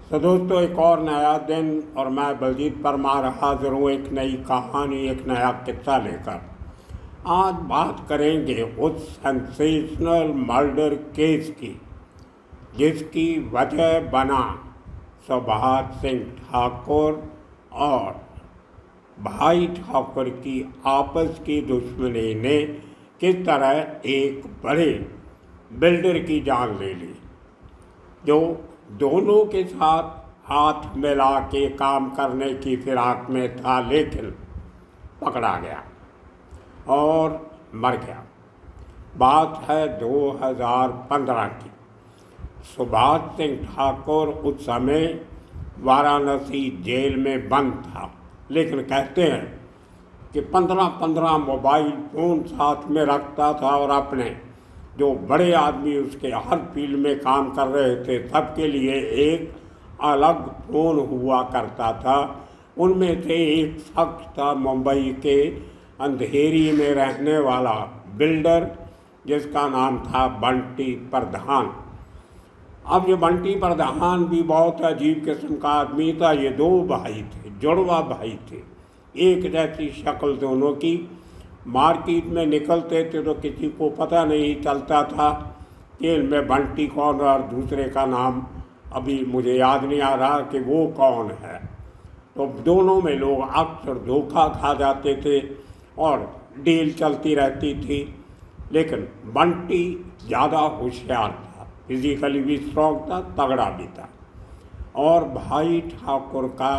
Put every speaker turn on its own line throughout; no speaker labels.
तो दोस्तों, एक और नया दिन और मैं बलजीत परमार हाजिर हूँ एक नई कहानी, एक नया किस्सा लेकर। आज बात करेंगे उस सेंसेशनल मर्डर केस की जिसकी वजह बना सुभाष सिंह ठाकुर और भाई ठाकुर की आपस की दुश्मनी ने किस तरह एक बड़े बिल्डर की जान ले ली, जो दोनों के साथ हाथ मिला के काम करने की फिराक में था, लेकिन पकड़ा गया और मर गया। बात है 2015 की। सुभाष सिंह ठाकुर उस समय वाराणसी जेल में बंद था, लेकिन कहते हैं कि 15-15 मोबाइल फ़ोन साथ में रखता था और अपने जो बड़े आदमी उसके हर फील्ड में काम कर रहे थे सबके लिए एक अलग फ़ोन हुआ करता था। उनमें से एक शख्स था मुंबई के अंधेरी में रहने वाला बिल्डर, जिसका नाम था बंटी प्रधान। अब ये बंटी प्रधान भी बहुत अजीब किस्म का आदमी था। ये दो भाई थे, जुड़वा भाई थे, एक जैसी शक्ल दोनों की। मार्केट में निकलते थे तो किसी को पता नहीं चलता था कि इनमें बंटी कौन और दूसरे का नाम अभी मुझे याद नहीं आ रहा कि वो कौन है। तो दोनों में लोग अक्सर धोखा खा जाते थे और डील चलती रहती थी। लेकिन बंटी ज़्यादा होशियार था, फिजिकली भी स्ट्रॉन्ग था, तगड़ा भी था। और भाई ठाकुर का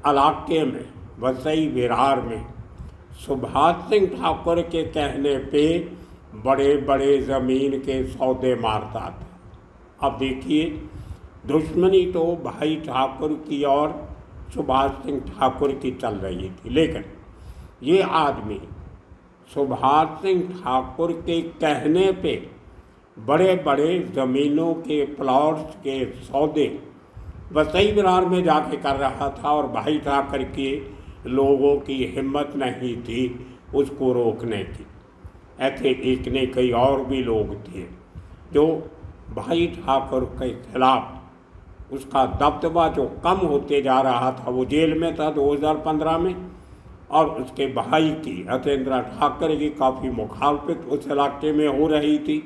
इलाके में वसई विरार में सुभाष सिंह ठाकुर के कहने पे बड़े बड़े ज़मीन के सौदे मारता था। अब देखिए, दुश्मनी तो भाई ठाकुर की और सुभाष सिंह ठाकुर की चल रही थी, लेकिन ये आदमी सुभाष सिंह ठाकुर के कहने पे बड़े बड़े ज़मीनों के प्लॉट्स के सौदे वसई विरार में जाके कर रहा था और भाई ठाकुर के लोगों की हिम्मत नहीं थी उसको रोकने की। ऐसे एक ने कई और भी लोग थे जो भाई ठाकुर के खिलाफ उसका दबदबा जो कम होते जा रहा था। वो जेल में था 2015 में और उसके भाई की हतेंद्र ठाकुर की काफ़ी मुखालफत उस इलाके में हो रही थी।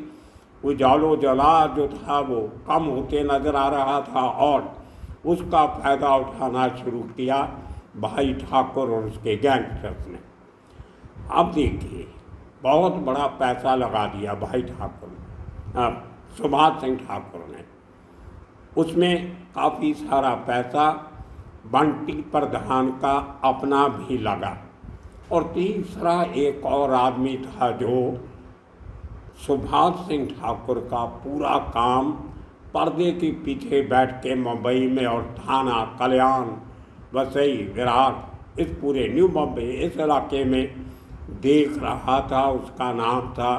वो जालो जला जो था वो कम होते नज़र आ रहा था और उसका फ़ायदा उठाना शुरू किया भाई ठाकुर और उसके गैंगस्टर्स ने। अब देखिए, बहुत बड़ा पैसा लगा दिया भाई ठाकुर ने, सुभाष सिंह ठाकुर ने। उसमें काफ़ी सारा पैसा बंटी प्रधान का अपना भी लगा। और तीसरा एक और आदमी था जो सुभाष सिंह ठाकुर का पूरा काम पर्दे के पीछे बैठ के मुंबई में और थाना, कल्याण, वसई, विरार, इस पूरे न्यू बॉम्बे इस इलाके में देख रहा था। उसका नाम था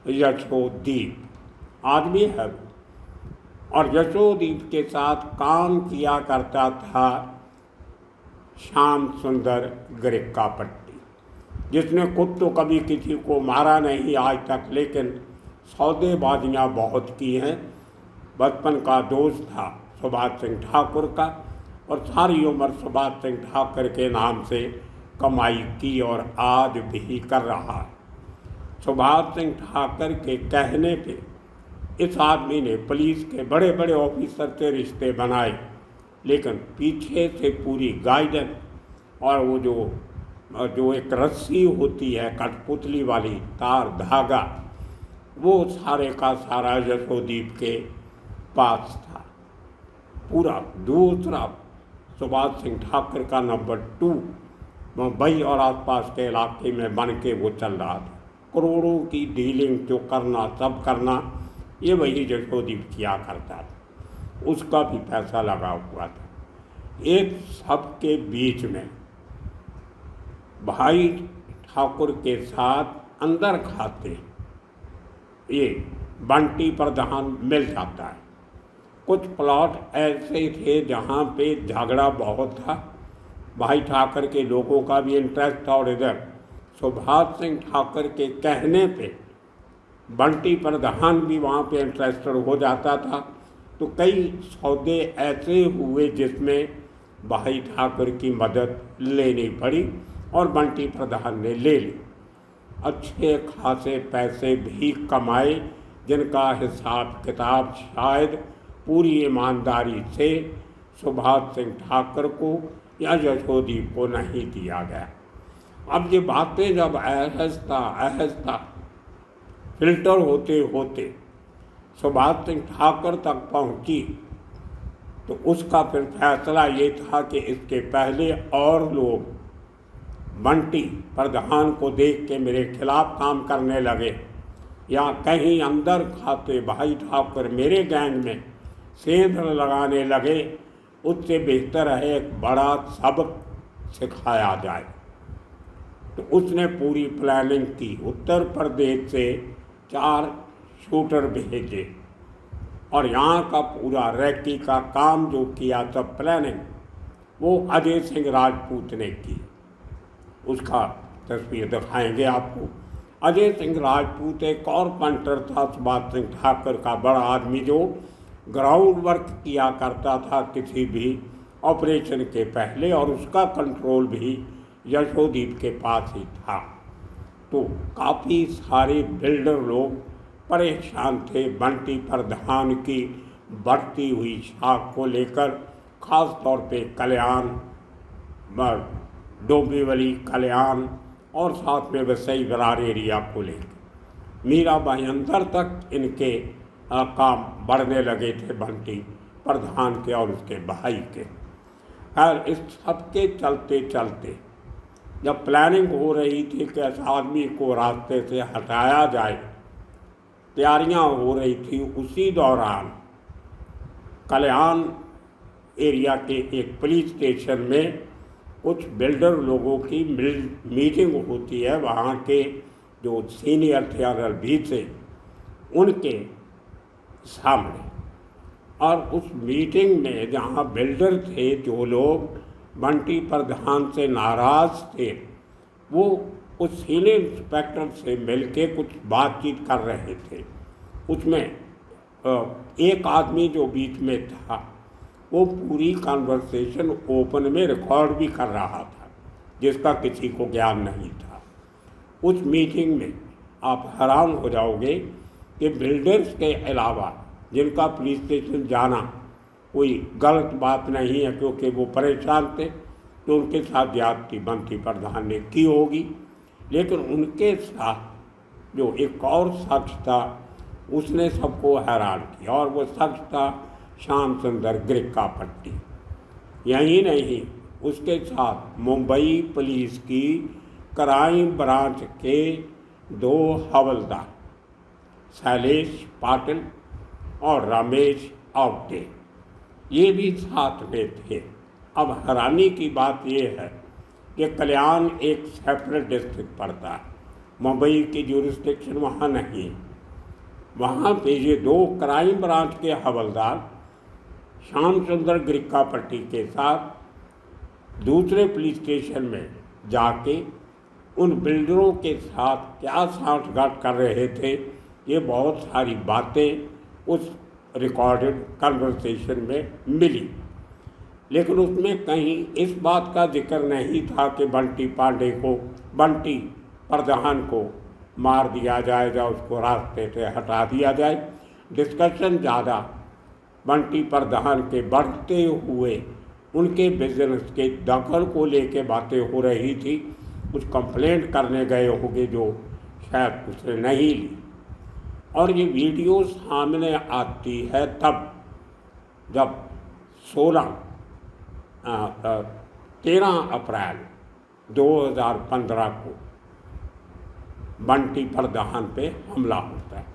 यशोदीप। आदमी है वो। और यशोदीप के साथ काम किया करता था श्याम सुंदर गरिक्कापट्टी, जिसने खुद तो कभी किसी को मारा नहीं आज तक, लेकिन सौदेबाजियाँ बहुत की हैं। बचपन का दोस्त था सुभाष सिंह ठाकुर का और सारी उम्र सुभाष सिंह ठाकुर के नाम से कमाई की और आज भी कर रहा है। सुभाष सिंह ठाकुर के कहने पे इस आदमी ने पुलिस के बड़े बड़े ऑफिसर से रिश्ते बनाए, लेकिन पीछे से पूरी गाइडेंस और वो जो एक रस्सी होती है कठपुतली वाली, तार धागा, वो सारे का सारा यशोदीप के पास था। पूरा दूसरा सुभाष सिंह ठाकुर का नंबर 2 मुंबई और आसपास के इलाके में बन के वो चल रहा था। करोड़ों की डीलिंग जो करना सब करना, ये वही यशोदीप किया करता था। उसका भी पैसा लगा हुआ था। एक सब के बीच में भाई ठाकुर के साथ अंदर खाते ये बंटी प्रधान मिल जाता है। कुछ प्लॉट ऐसे थे जहाँ पे झगड़ा बहुत था, भाई ठाकुर के लोगों का भी इंटरेस्ट था और इधर सुभाष सिंह ठाकुर के कहने पे बंटी प्रधान भी वहाँ पे इंटरेस्टेड हो जाता था। तो कई सौदे ऐसे हुए जिसमें भाई ठाकुर की मदद लेनी पड़ी और बंटी प्रधान ने ले ली। अच्छे खासे पैसे भी कमाए, जिनका हिसाब किताब शायद पूरी ईमानदारी से सुभाष सिंह ठाकुर को या यशोदीप को नहीं दिया गया। अब ये बातें जब आहिस्ता आहिस्ता फिल्टर होते होते सुभाष सिंह ठाकुर तक पहुंची, तो उसका फिर फैसला ये था कि इसके पहले और लोग बंटी प्रधान को देख के मेरे खिलाफ काम करने लगे या कहीं अंदर खाते भाई ठाकुर मेरे गैंग में सेंध लगाने लगे, उससे बेहतर है एक बड़ा सबक सिखाया जाए। तो उसने पूरी प्लानिंग की। उत्तर प्रदेश से 4 शूटर भेजे और यहाँ का पूरा रैकी का काम जो किया था प्लानिंग, वो अजय सिंह राजपूत ने की। उसका तस्वीर दिखाएंगे आपको। अजय सिंह राजपूत एक और पंटर था सुभाष सिंह ठाकुर का, बड़ा आदमी जो ग्राउंड वर्क किया करता था किसी भी ऑपरेशन के पहले, और उसका कंट्रोल भी यशोदीप के पास ही था। तो काफ़ी सारे बिल्डर लोग परेशान थे बंटी प्रधान की बढ़ती हुई शाख को लेकर, ख़ास तौर पे कल्याण, डोंबिवली, कल्याण और साथ में वसई विरार एरिया को लेकर। मीरा भाईंदर तक इनके काम बढ़ने लगे थे बंटी प्रधान के और उसके भाई के। खैर इस सबके चलते चलते जब प्लानिंग हो रही थी कि इस आदमी को रास्ते से हटाया जाए, तैयारियां हो रही थी, उसी दौरान कल्याण एरिया के एक पुलिस स्टेशन में कुछ बिल्डर लोगों की मीटिंग होती है। वहाँ के जो सीनियर थे RLB थे उनके सामने, और उस मीटिंग में जहाँ बिल्डर थे, जो लोग बंटी प्रधान से नाराज़ थे, वो उस सीनियर इंस्पेक्टर से मिलके कुछ बातचीत कर रहे थे। उसमें एक आदमी जो बीच में था वो पूरी कन्वर्सेशन ओपन में रिकॉर्ड भी कर रहा था, जिसका किसी को ज्ञान नहीं था। उस मीटिंग में आप हैरान हो जाओगे कि बिल्डर्स के अलावा जिनका पुलिस स्टेशन जाना कोई गलत बात नहीं है, क्योंकि वो परेशान थे, तो उनके साथ ज्यादती बंटी प्रधान ने की होगी। लेकिन उनके साथ जो एक और शख्स था उसने सबको हैरान किया, और वो शख्स था श्याम सुंदर गिरकापट्टी। यही नहीं, उसके साथ मुंबई पुलिस की क्राइम ब्रांच के 2 हवलदार शैलेश पाटिल और रमेश आवटे, ये भी साथ में थे। अब हैरानी की बात यह है कि कल्याण एक सेपरेट डिस्ट्रिक्ट पड़ता है, मुंबई की ज्यूरिसडिक्शन वहाँ नहीं। वहाँ पे ये 2 क्राइम ब्रांच के हवलदार श्याम सुंदर गिरकापट्टी के साथ दूसरे पुलिस स्टेशन में जाके उन बिल्डरों के साथ क्या साठगांठ कर रहे थे, ये बहुत सारी बातें उस रिकॉर्डेड कन्वर्सेशन में मिली। लेकिन उसमें कहीं इस बात का जिक्र नहीं था कि बंटी प्रधान को मार दिया जाए या उसको रास्ते से हटा दिया जाए। डिस्कशन ज़्यादा बंटी प्रधान के बढ़ते हुए उनके बिजनेस के दखल को लेके बातें हो रही थी। कुछ कंप्लेंट करने गए होंगे जो शायद उसने नहीं ली। और ये वीडियो सामने आती है तब जब 13 अप्रैल 2015 को बंटी प्रधान पे हमला होता है।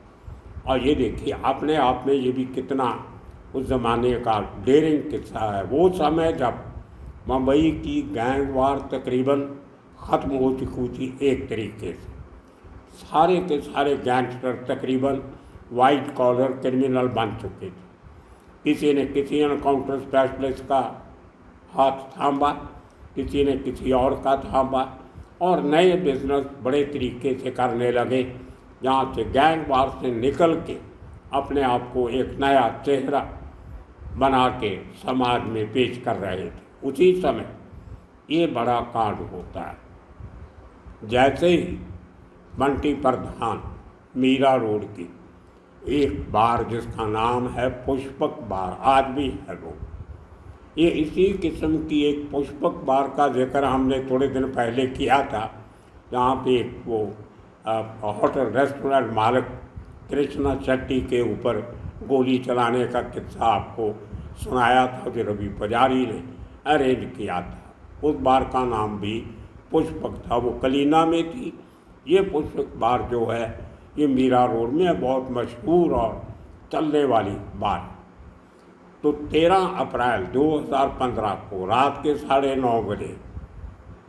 और ये देखिए अपने आप में ये भी कितना उस ज़माने का डेयरिंग किस्सा है। वो समय जब मुंबई की गैंगवार तकरीबन ख़त्म हो चुकी थी एक तरीके से। सारे के सारे गैंगस्टर तकरीबन वाइट कॉलर क्रिमिनल बन चुके थे। किसी ने किसी एनकाउंटर स्पेशलिस्ट का हाथ थामा, किसी ने किसी और का थामा, और नए बिजनेस बड़े तरीके से करने लगे, जहाँ से गैंग वार से निकल के अपने आप को एक नया चेहरा बना के समाज में पेश कर रहे थे। उसी समय ये बड़ा कांड होता है। जैसे ही बंटी प्रधान मीरा रोड की एक बार जिसका नाम है पुष्पक बार, आज भी है वो, ये इसी किस्म की एक पुष्पक बार का जिक्र हमने थोड़े दिन पहले किया था, जहाँ पे एक वो होटल रेस्टोरेंट मालिक कृष्णा शेट्टी के ऊपर गोली चलाने का किस्सा आपको सुनाया था, जो रवि पुजारी ने अरेंज किया था। उस बार का नाम भी पुष्पक था, वो कलीना में थी। ये पुष्पक बार जो है ये मीरा रोड में बहुत मशहूर और चलने वाली बार। तो 13 अप्रैल 2015 को रात के 9:30 बजे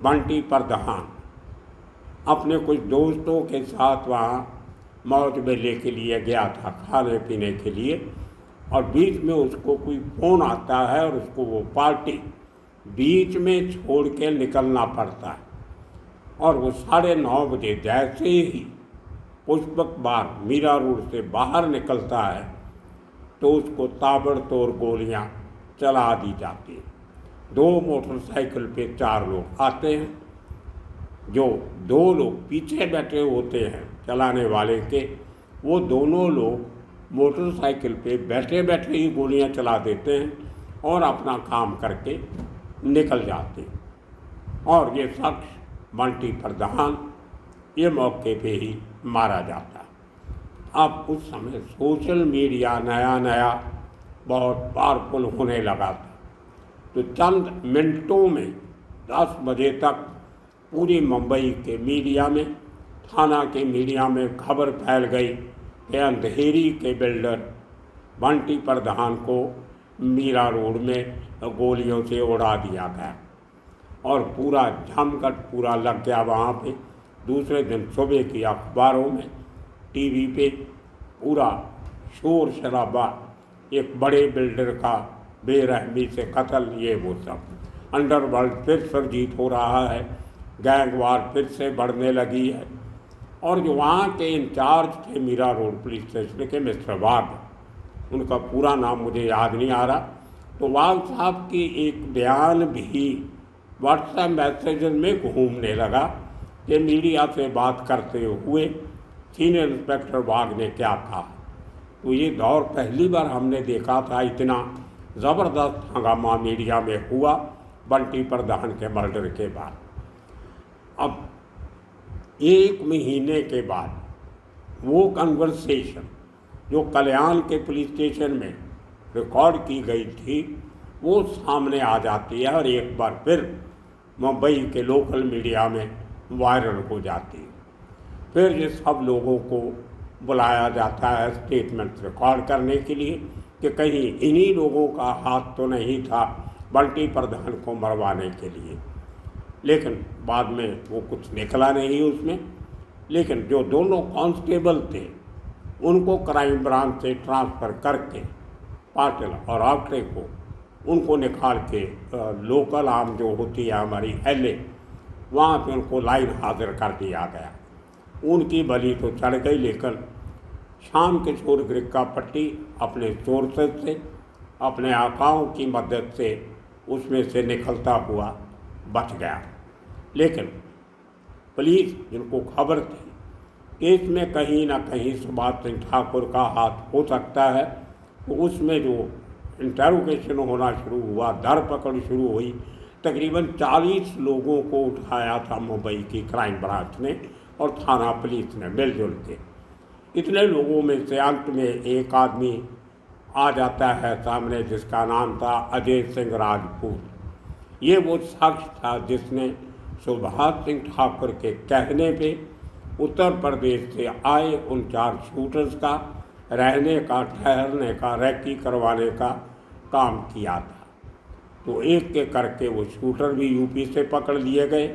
बंटी प्रधान अपने कुछ दोस्तों के साथ वहाँ मौज मेले के लिए गया था, खाने पीने के लिए, और बीच में उसको कोई फ़ोन आता है और उसको वो पार्टी बीच में छोड़ के निकलना पड़ता है। और वो 9:30 बजे जैसे ही पुष्पक बार मीरा रोड से बाहर निकलता है तो उसको ताबड़तोड़ गोलियां चला दी जाती हैं। 2 मोटरसाइकिल पे 4 लोग आते हैं, जो 2 लोग पीछे बैठे होते हैं चलाने वाले के, वो दोनों लोग मोटरसाइकिल पे बैठे बैठे ही गोलियां चला देते हैं और अपना काम करके निकल जाते हैं। और ये शख्स बंटी प्रधान ये मौके पे ही मारा जाता है। अब उस समय सोशल मीडिया नया बहुत पावरफुल होने लगा था, तो चंद मिनटों में 10 बजे तक पूरी मुंबई के मीडिया में, थाना के मीडिया में खबर फैल गई कि अंधेरी के बिल्डर बंटी प्रधान को मीरा रोड में गोलियों से उड़ा दिया गया और पूरा जमघट पूरा लग गया वहाँ पे। दूसरे दिन सुबह की अखबारों में, टीवी पे पूरा शोर शराबा, एक बड़े बिल्डर का बेरहमी से कत्ल, ये वो सब। अंडरवर्ल्ड फिर सरजीत हो रहा है, गैंगवार फिर से बढ़ने लगी है। और जो वहाँ के इंचार्ज थे मीरा रोड पुलिस स्टेशन के, मिस्टर वाघ, उनका पूरा नाम मुझे याद नहीं आ रहा, तो वाघ साहब की एक बयान भी व्हाट्सएप मैसेजेस में घूमने लगा कि मीडिया से बात करते हुए सीनियर इंस्पेक्टर वाघ ने क्या कहा। तो ये दौर पहली बार हमने देखा था, इतना ज़बरदस्त हंगामा मीडिया में हुआ बंटी प्रधान के मर्डर के बाद। अब 1 महीने के बाद वो कन्वर्सेशन जो कल्याण के पुलिस स्टेशन में रिकॉर्ड की गई थी वो सामने आ जाती है और एक बार फिर मुंबई के लोकल मीडिया में वायरल हो जाती है। फिर ये सब लोगों को बुलाया जाता है स्टेटमेंट रिकॉर्ड करने के लिए कि कहीं इन्हीं लोगों का हाथ तो नहीं था बंटी प्रधान को मरवाने के लिए। लेकिन बाद में वो कुछ निकला नहीं उसमें। लेकिन जो दोनों कांस्टेबल थे उनको क्राइम ब्रांच से ट्रांसफ़र करके पाटिल और आखरे को उनको निकाल के लोकल आर्म जो होती है हमारी LA, वहाँ पे उनको लाइन हाजिर कर दिया गया। उनकी बलि तो चढ़ गई, लेकिन शाम किशोर गिरक्का पट्टी अपने सोर्सेज से, अपने आकाओं की मदद से उसमें से निकलता हुआ बच गया। लेकिन पुलिस जिनको खबर थी कि इसमें कहीं ना कहीं सुभाष सिंह ठाकुर का हाथ हो सकता है, तो उसमें जो इंटेरोगेशन होना शुरू हुआ, धरपकड़ शुरू हुई, तकरीबन 40 लोगों को उठाया था मुंबई की क्राइम ब्रांच ने और थाना पुलिस ने मिलजुल के। इतने लोगों में से अंत में एक आदमी आ जाता है सामने जिसका नाम था अजय सिंह राजपूत। ये वो शख्स था जिसने सुभाष सिंह ठाकुर के कहने पे उत्तर प्रदेश से आए उन 4 शूटर्स का रहने का, ठहरने का, रैकी करवाने का काम किया था। तो एक के करके वो शूटर भी यूपी से पकड़ लिए गए,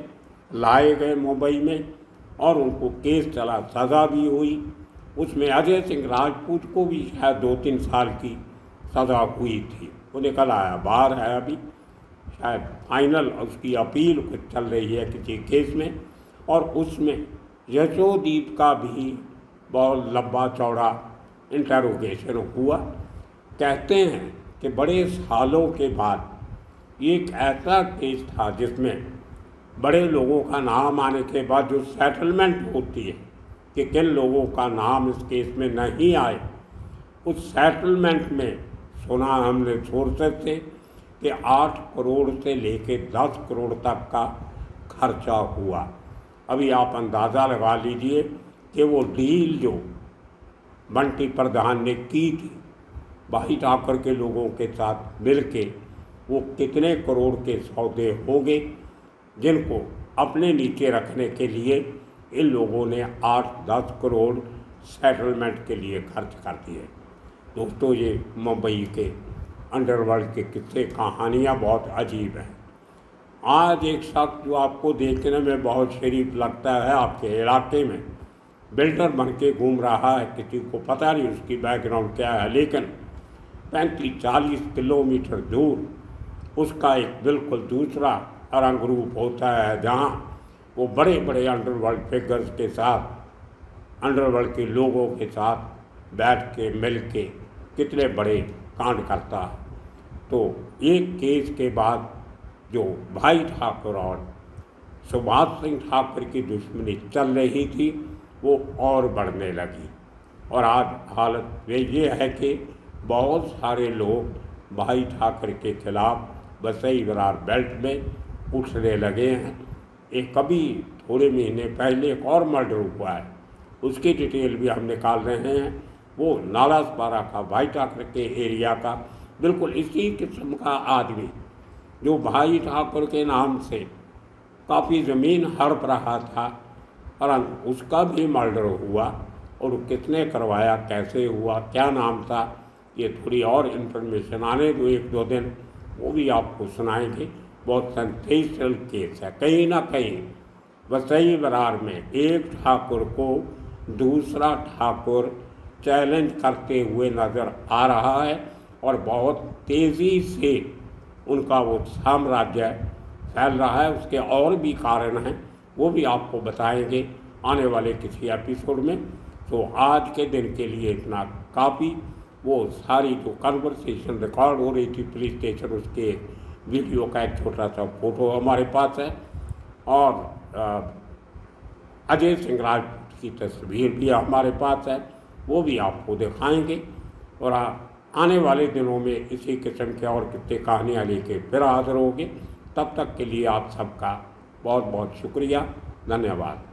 लाए गए मुंबई में और उनको केस चला, सज़ा भी हुई। उसमें अजय सिंह राजपूत को भी शायद 2-3 साल की सज़ा हुई थी। वो निकल आया, बाहर है अभी, शायद फाइनल उसकी अपील कुछ चल रही है किसी केस में। और उसमें यशोदीप का भी बहुत लंबा चौड़ा इंटेरोगेशन हुआ। कहते हैं कि बड़े सालों के बाद एक ऐसा केस था जिसमें बड़े लोगों का नाम आने के बाद जो सेटलमेंट होती है कि किन लोगों का नाम इस केस में नहीं आए, उस सेटलमेंट में सुना हमने सोर्सेस से कि 8 करोड़ से लेके 10 करोड़ तक का खर्चा हुआ। अभी आप अंदाज़ा लगा लीजिए कि वो डील जो बंटी प्रधान ने की थी भाई ठाकर के लोगों के साथ मिलके, वो कितने करोड़ के सौदे होंगे जिनको अपने नीचे रखने के लिए इन लोगों ने 8-10 करोड़ सेटलमेंट के लिए खर्च कर दिए। दोस्तों, ये मुंबई के अंडरवर्ल्ड के किस्से कहानियाँ बहुत अजीब हैं। आज एक शख्स जो आपको देखने में बहुत शरीफ लगता है, आपके इलाके में बिल्डर बन के घूम रहा है, किसी को पता नहीं उसकी बैकग्राउंड क्या है, लेकिन 35-40 किलोमीटर दूर उसका एक बिल्कुल दूसरा रंग रूप होता है, जहाँ वो बड़े बड़े अंडरवर्ल्ड फिगर्स के साथ, अंडरवर्ल्ड के लोगों के साथ बैठ के मिल के कितने बड़े कांड करता है। तो एक केस के बाद जो भाई ठाकुर और सुभाष सिंह ठाकुर की दुश्मनी चल रही थी वो और बढ़ने लगी, और आज हालत ये है कि बहुत सारे लोग भाई ठाकुर के खिलाफ वसई विरार बेल्ट में उठने लगे हैं। एक कभी थोड़े महीने पहले एक और मर्डर हुआ है, उसकी डिटेल भी हम निकाल रहे हैं। वो नालासपारा का भाई ठाकुर के एरिया का बिल्कुल इसी किस्म का आदमी जो भाई ठाकुर के नाम से काफ़ी ज़मीन हड़प रहा था, और उसका भी मर्डर हुआ। और किसने करवाया, कैसे हुआ, क्या नाम था, ये थोड़ी और इन्फॉर्मेशन आने दो 1-2 दिन, वो भी आपको सुनाएंगे। बहुत सेंसेशनल केस है। कहीं ना कहीं वसई विरार में एक ठाकुर को दूसरा ठाकुर चैलेंज करते हुए नज़र आ रहा है, और बहुत तेज़ी से उनका वो साम्राज्य फैल रहा है। उसके और भी कारण हैं, वो भी आपको बताएंगे आने वाले किसी एपिसोड में। तो आज के दिन के लिए इतना काफ़ी। वो सारी जो कन्वर्सेशन रिकॉर्ड हो रही थी पुलिस स्टेशन, उसके वीडियो का एक छोटा सा फोटो हमारे पास है, और अजय सिंह राजपूत की तस्वीर भी हमारे पास है, वो भी आपको दिखाएंगे। और आने वाले दिनों में इसी किस्म के और कितने कहानियाँ लेके फिर हाजिर होंगे। तब तक के लिए आप सबका बहुत बहुत शुक्रिया, धन्यवाद।